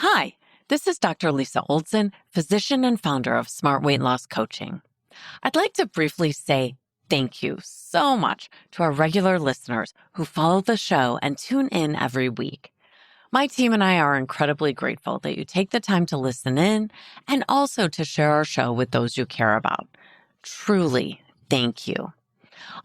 Hi, this is Dr. Lisa Olson, physician and founder of Smart Weight Loss Coaching. I'd like to briefly say thank you so much to our regular listeners who follow the show and tune in every week. My team and I are incredibly grateful that you take the time to listen in and also to share our show with those you care about. Truly, thank you.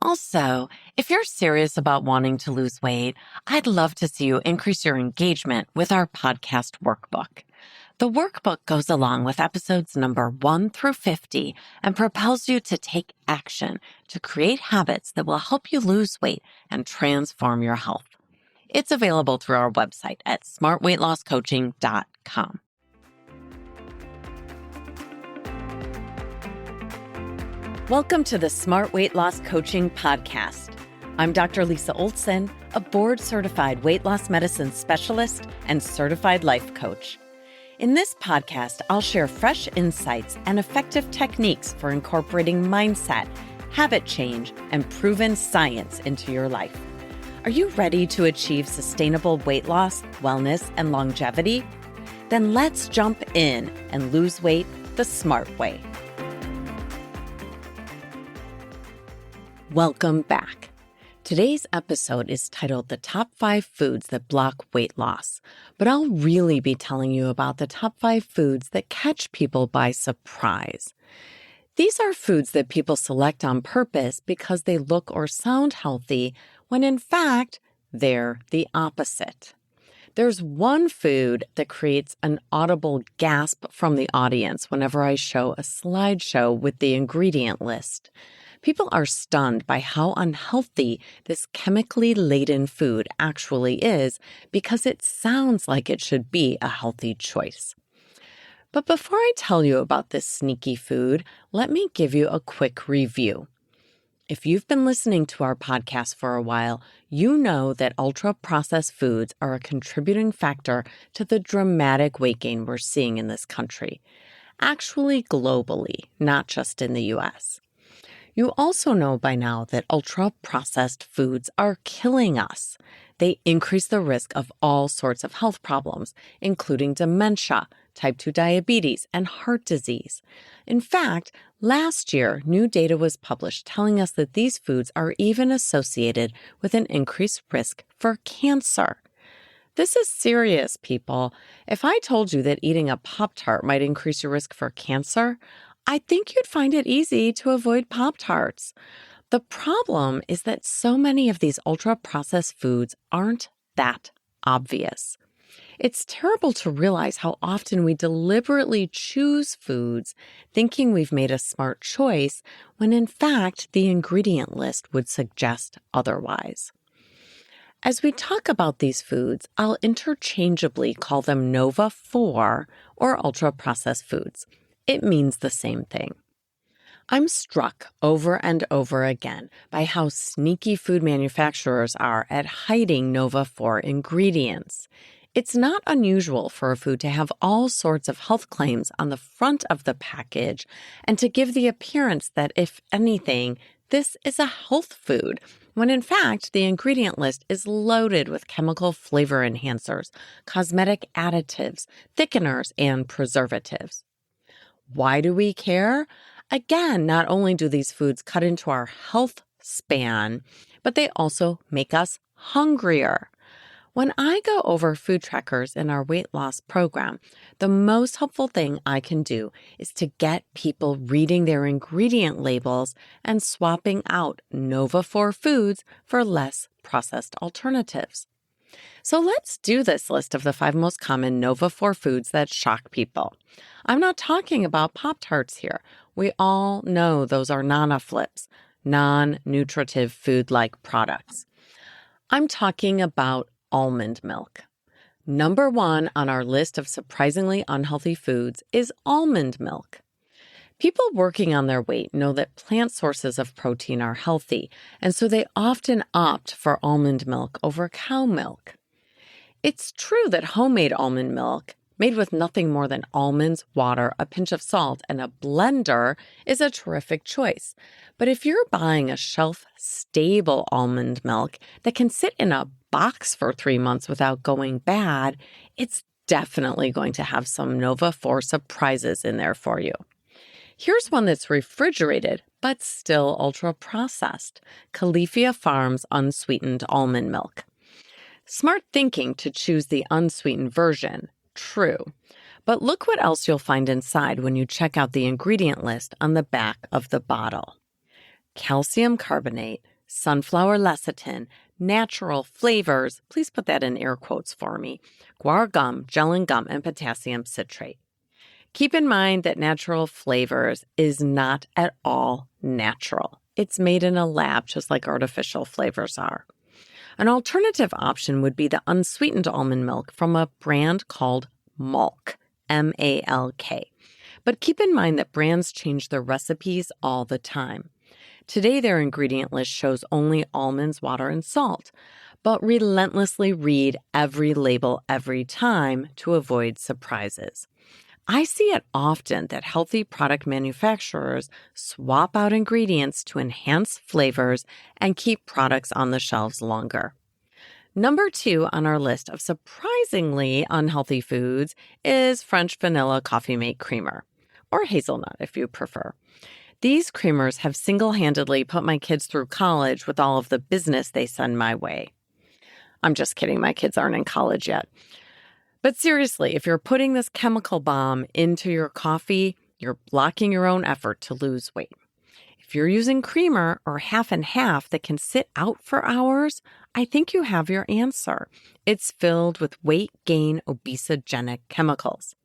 Also, if you're serious about wanting to lose weight, I'd love to see you increase your engagement with our podcast workbook. The workbook goes along with episodes number 1 through 50 and propels you to take action to create habits that will help you lose weight and transform your health. It's available through our website at smartweightlosscoaching.com. Welcome to the Smart Weight Loss Coaching Podcast. I'm Dr. Lisa Olson, a board-certified weight loss medicine specialist and certified life coach. In this podcast, I'll share fresh insights and effective techniques for incorporating mindset, habit change, and proven science into your life. Are you ready to achieve sustainable weight loss, wellness, and longevity? Then let's jump in and lose weight the smart way. Welcome back. Today's episode is titled The Top 5 Foods That Block Weight Loss, but I'll really be telling you about the top 5 foods that catch people by surprise. These are foods that people select on purpose because they look or sound healthy, when in fact, they're the opposite. There's one food that creates an audible gasp from the audience whenever I show a slideshow with the ingredient list. People are stunned by how unhealthy this chemically laden food actually is because it sounds like it should be a healthy choice. But before I tell you about this sneaky food, let me give you a quick review. If you've been listening to our podcast for a while, you know that ultra-processed foods are a contributing factor to the dramatic weight gain we're seeing in this country. Actually, globally, not just in the U.S. You also know by now that ultra-processed foods are killing us. They increase the risk of all sorts of health problems, including dementia, type 2 diabetes, and heart disease. In fact, last year, new data was published telling us that these foods are even associated with an increased risk for cancer. This is serious, people. If I told you that eating a Pop-Tart might increase your risk for cancer, I think you'd find it easy to avoid Pop-Tarts. The problem is that so many of these ultra-processed foods aren't that obvious. It's terrible to realize how often we deliberately choose foods thinking we've made a smart choice when in fact the ingredient list would suggest otherwise. As we talk about these foods, I'll interchangeably call them Nova 4 or ultra-processed foods. It means the same thing. I'm struck over and over again by how sneaky food manufacturers are at hiding Nova 4 ingredients. It's not unusual for a food to have all sorts of health claims on the front of the package and to give the appearance that, if anything, this is a health food, when in fact the ingredient list is loaded with chemical flavor enhancers, cosmetic additives, thickeners, and preservatives. Why do we care? Again, not only do these foods cut into our health span, but they also make us hungrier. When I go over food trackers in our weight loss program, the most helpful thing I can do is to get people reading their ingredient labels and swapping out Nova 4 foods for less processed alternatives. So let's do this list of the 5 most common Nova 4 foods that shock people. I'm not talking about Pop-Tarts here. We all know those are Nana Flips, non-nutritive food-like products. I'm talking about almond milk. Number 1 on our list of surprisingly unhealthy foods is almond milk. People working on their weight know that plant sources of protein are healthy, and so they often opt for almond milk over cow milk. It's true that homemade almond milk, made with nothing more than almonds, water, a pinch of salt, and a blender, is a terrific choice. But if you're buying a shelf-stable almond milk that can sit in a box for 3 months without going bad, it's definitely going to have some Nova 4 surprises in there for you. Here's one that's refrigerated, but still ultra-processed. Califia Farms unsweetened almond milk. Smart thinking to choose the unsweetened version. True. But look what else you'll find inside when you check out the ingredient list on the back of the bottle. Calcium carbonate, sunflower lecithin, natural flavors, please put that in air quotes for me, guar gum, gellan gum, and potassium citrate. Keep in mind that natural flavors is not at all natural. It's made in a lab just like artificial flavors are. An alternative option would be the unsweetened almond milk from a brand called Malk, M-A-L-K. But keep in mind that brands change their recipes all the time. Today, their ingredient list shows only almonds, water, and salt, but relentlessly read every label every time to avoid surprises. I see it often that healthy product manufacturers swap out ingredients to enhance flavors and keep products on the shelves longer. Number 2 on our list of surprisingly unhealthy foods is French vanilla coffee mate creamer, or hazelnut if you prefer. These creamers have single-handedly put my kids through college with all of the business they send my way. I'm just kidding, my kids aren't in college yet. But seriously, if you're putting this chemical bomb into your coffee, you're blocking your own effort to lose weight. If you're using creamer or half and half that can sit out for hours, I think you have your answer. It's filled with weight gain obesogenic chemicals.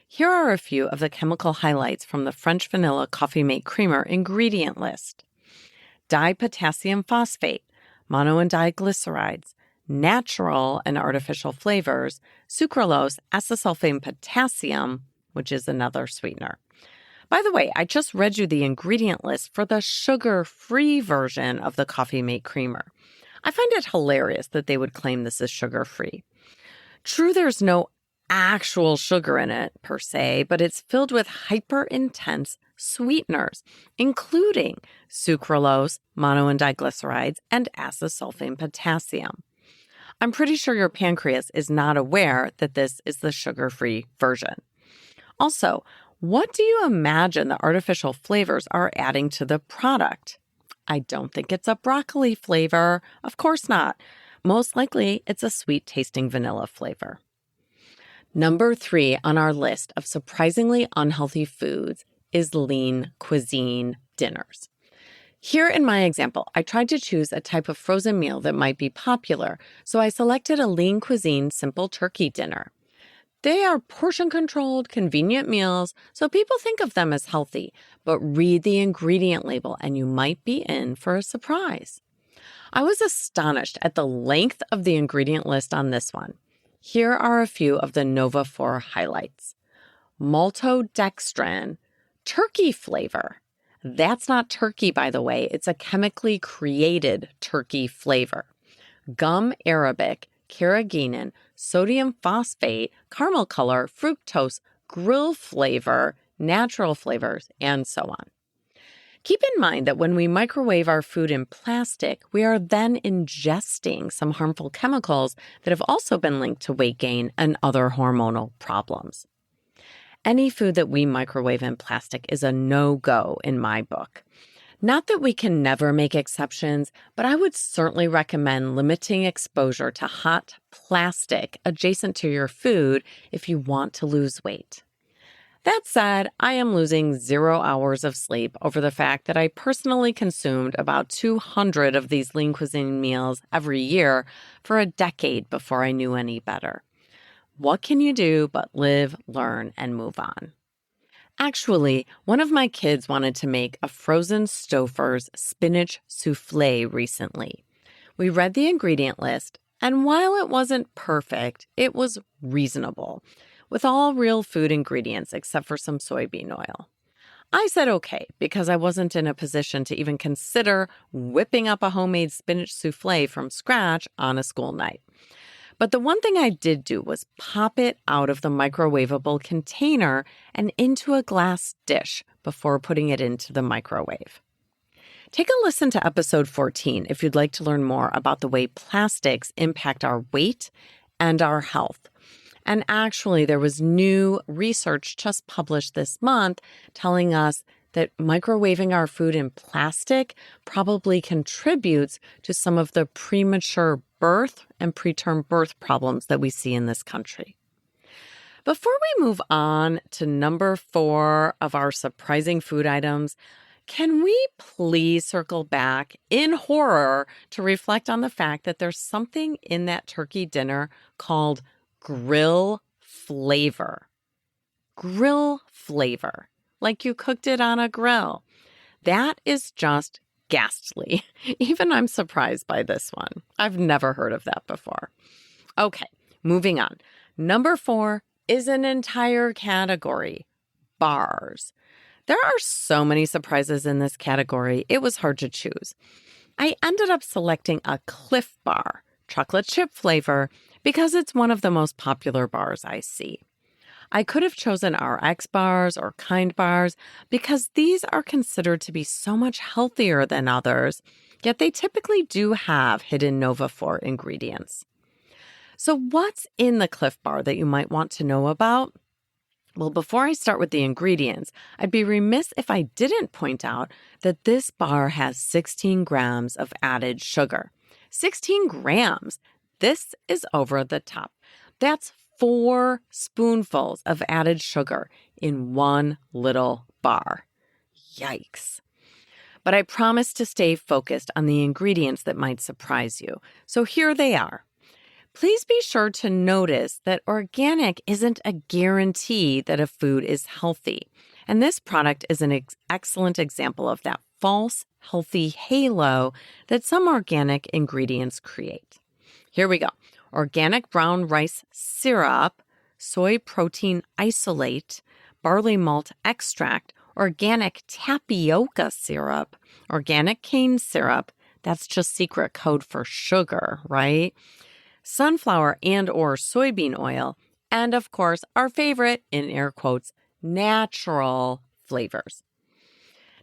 Here are a few of the chemical highlights from the French vanilla coffee mate creamer ingredient list. Dipotassium phosphate, mono and diglycerides, natural and artificial flavors, sucralose, acesulfame potassium, which is another sweetener. By the way, I just read you the ingredient list for the sugar-free version of the Coffee Mate creamer. I find it hilarious that they would claim this is sugar-free. True, there's no actual sugar in it per se, but it's filled with hyper-intense sweeteners, including sucralose, mono and diglycerides, and acesulfame potassium. I'm pretty sure your pancreas is not aware that this is the sugar-free version. Also, what do you imagine the artificial flavors are adding to the product? I don't think it's a broccoli flavor. Of course not. Most likely, it's a sweet-tasting vanilla flavor. Number 3 on our list of surprisingly unhealthy foods is lean cuisine dinners. Here in my example, I tried to choose a type of frozen meal that might be popular, so I selected a lean cuisine simple turkey dinner. They are portion-controlled, convenient meals, so people think of them as healthy, but read the ingredient label and you might be in for a surprise. I was astonished at the length of the ingredient list on this one. Here are a few of the Nova 4 highlights. Maltodextrin, turkey flavor. That's not turkey, by the way. It's a chemically created turkey flavor. Gum arabic, carrageenan, sodium phosphate, caramel color, fructose, grill flavor, natural flavors, and so on. Keep in mind that when we microwave our food in plastic, we are then ingesting some harmful chemicals that have also been linked to weight gain and other hormonal problems. Any food that we microwave in plastic is a no-go in my book. Not that we can never make exceptions, but I would certainly recommend limiting exposure to hot plastic adjacent to your food if you want to lose weight. That said, I am losing 0 hours of sleep over the fact that I personally consumed about 200 of these lean cuisine meals every year for a decade before I knew any better. What can you do but live, learn, and move on? Actually, one of my kids wanted to make a frozen Stouffer's spinach souffle recently. We read the ingredient list, and while it wasn't perfect, it was reasonable, with all real food ingredients except for some soybean oil. I said okay because I wasn't in a position to even consider whipping up a homemade spinach souffle from scratch on a school night. But the one thing I did do was pop it out of the microwavable container and into a glass dish before putting it into the microwave. Take a listen to episode 14 if you'd like to learn more about the way plastics impact our weight and our health. And actually, there was new research just published this month telling us that microwaving our food in plastic probably contributes to some of the premature birth and preterm birth problems that we see in this country. Before we move on to number 4 of our surprising food items, can we please circle back in horror to reflect on the fact that there's something in that turkey dinner called grill flavor? Grill flavor, like you cooked it on a grill. That is just ghastly. Even I'm surprised by this one. I've never heard of that before. Okay, moving on. Number 4 is an entire category, bars. There are so many surprises in this category, it was hard to choose. I ended up selecting a Cliff Bar, chocolate chip flavor, because it's one of the most popular bars I see. I could have chosen RX bars or Kind bars because these are considered to be so much healthier than others, yet they typically do have hidden Nova-4 ingredients. So what's in the Cliff Bar that you might want to know about? Well, before I start with the ingredients, I'd be remiss if I didn't point out that this bar has 16 grams of added sugar. 16 grams! This is over the top. That's 4 spoonfuls of added sugar in one little bar. Yikes. But I promise to stay focused on the ingredients that might surprise you. So here they are. Please be sure to notice that organic isn't a guarantee that a food is healthy. And this product is an excellent example of that false healthy halo that some organic ingredients create. Here we go. Organic brown rice syrup, soy protein isolate, barley malt extract, organic tapioca syrup, organic cane syrup. That's just secret code for sugar, right? Sunflower and or soybean oil, and of course, our favorite, in air quotes, natural flavors.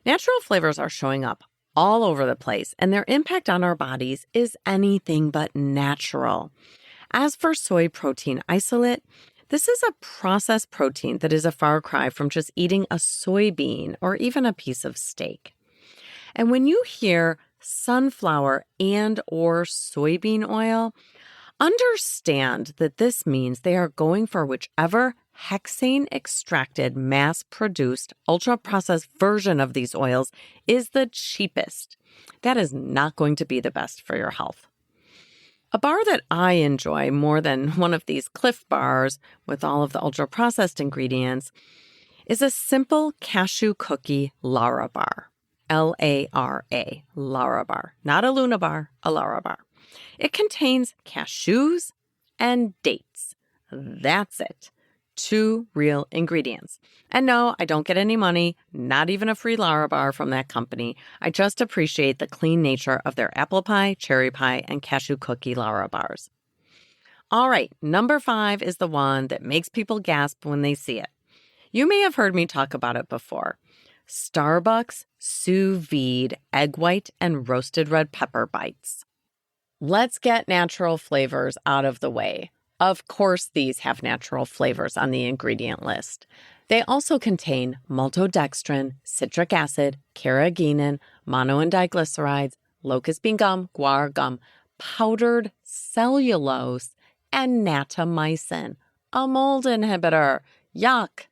Natural flavors are showing up all over the place, and their impact on our bodies is anything but natural. As for soy protein isolate, this is a processed protein that is a far cry from just eating a soybean or even a piece of steak. And when you hear sunflower and or soybean oil, understand that this means they are going for whichever hexane-extracted, mass-produced, ultra-processed version of these oils is the cheapest. That is not going to be the best for your health. A bar that I enjoy more than one of these Cliff Bars with all of the ultra-processed ingredients is a simple cashew cookie Lara bar. L-A-R-A, Lara bar. Not a Luna bar, a Lara bar. It contains cashews and dates. That's it. 2 real ingredients. And no, I don't get any money, not even a free Lara bar from that company. I just appreciate the clean nature of their apple pie, cherry pie, and cashew cookie Lara bars. All right, number 5 is the one that makes people gasp when they see it. You may have heard me talk about it before. Starbucks sous vide egg white and roasted red pepper bites. Let's get natural flavors out of the way. Of course, these have natural flavors on the ingredient list. They also contain maltodextrin, citric acid, carrageenan, mono and diglycerides, locust bean gum, guar gum, powdered cellulose, and natamycin, a mold inhibitor. Yuck!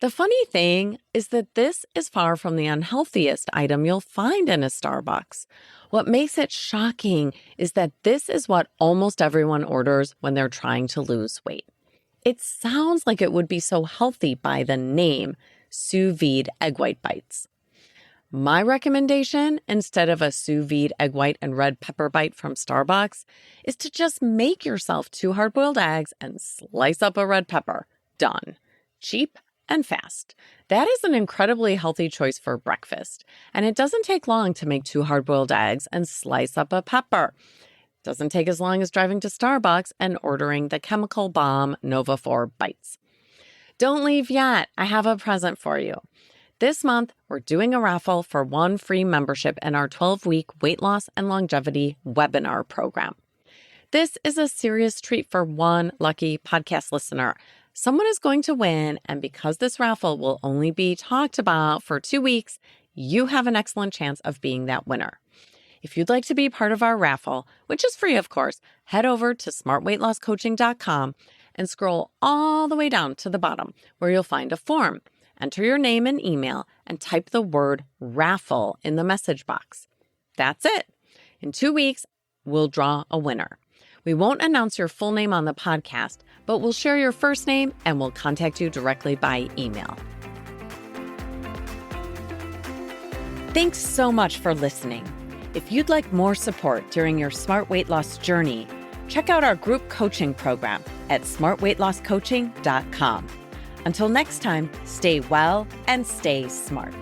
The funny thing is that this is far from the unhealthiest item you'll find in a Starbucks. What makes it shocking is that this is what almost everyone orders when they're trying to lose weight. It sounds like it would be so healthy by the name, sous vide egg white bites. My recommendation, instead of a sous vide egg white and red pepper bite from Starbucks, is to just make yourself 2 hard-boiled eggs and slice up a red pepper. Done. Cheap and fast. That is an incredibly healthy choice for breakfast. And it doesn't take long to make 2 hard-boiled eggs and slice up a pepper. It doesn't take as long as driving to Starbucks and ordering the chemical bomb Nova-4 bites. Don't leave yet. I have a present for you. This month, we're doing a raffle for 1 free membership in our 12-week weight loss and longevity webinar program. This is a serious treat for one lucky podcast listener. Someone is going to win, and because this raffle will only be talked about for 2 weeks, you have an excellent chance of being that winner. If you'd like to be part of our raffle, which is free, of course, head over to smartweightlosscoaching.com and scroll all the way down to the bottom where you'll find a form. Enter your name and email and type the word raffle in the message box. That's it. In 2 weeks, we'll draw a winner. We won't announce your full name on the podcast, but we'll share your first name and we'll contact you directly by email. Thanks so much for listening. If you'd like more support during your smart weight loss journey, check out our group coaching program at smartweightlosscoaching.com. Until next time, stay well and stay smart.